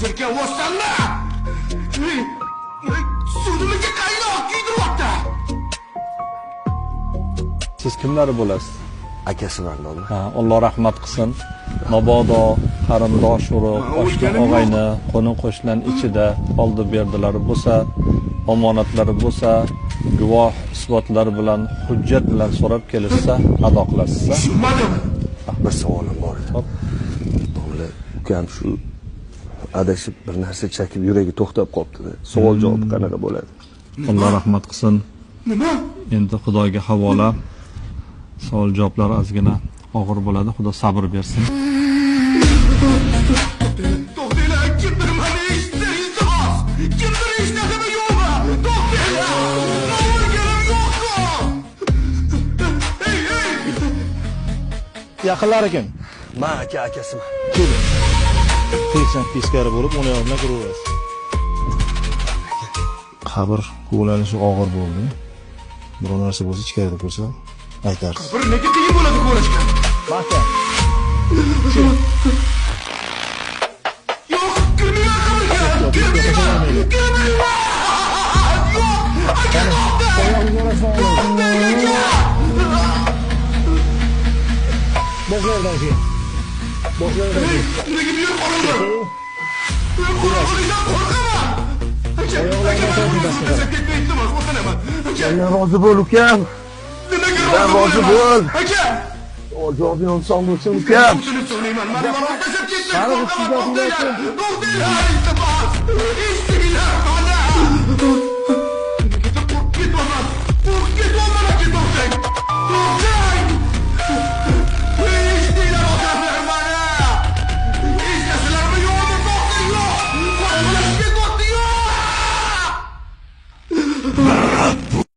Jirkan vosanma. Sudimga qaynoq kuydiryapti. Siz kimlar bo'lasiz? Akasiman bo'ldi. Ha, Alloh rahmat qilsin. Mabodo qarindosh urug', oshna og'ayni, qo'ni qo'shnilar ichida oldi berdilari bo'lsa, omonatlari bo'lsa, guvoh isbotlari bilan, hujjat bilan so'rab kelishsa, ado qilasiz. Tushunmadim. Bir savolim bor edi. Hop. Domla, ukam shu adashib bir narsa chakib yuragi to'xtab qolibdi. Savol javob qanaqa bo'ladi? Alloh rahmat qilsin. Nima? Endi Xudoga havola. Savol javoblar ozgina og'ir bo'ladi. Xudo sabr bersin. To'xtanglar, kimdir meni eshitdi, iltimos. Kimdir eshitadimi yo'qmi? To'xtanglar. O'rganim yo'qmi? Ey! Yaqinlari kim? Men akasiman. Teksan teskari bo'lib, uni yonına kiraverasiz. Qabr ko'lanishi og'ir bo'ldi. Biror narsa bo'lsa ichkarida ko'rsa aytarsiz. Bir nega qiyin bo'ladi ko'rishga? Mahkam. Yo'q, kirmayman qabrga. Kirmayman. Boshlardan keyin. Boshlardan keyin. Nega bu yer qorong'i? Qorong'idan qo'rqaman. Sendan rozi bo'l, ukam. Nimaga rozi bo'l? Aka! Javob inson bo'lsin, ukam. Shuni so'rayman. Meni tashlab ketdi. Qani sizga To'xtanglar, iltimos. Eshtinglar mana. Ketyapman. Ketyapman aka, to'xtang. To'xtang. Eshtinglar odamlar mana. Eshitasizlarmi yo'qmi? To'xtang, yo'q. Qo'rqib ketyapti, yo'q.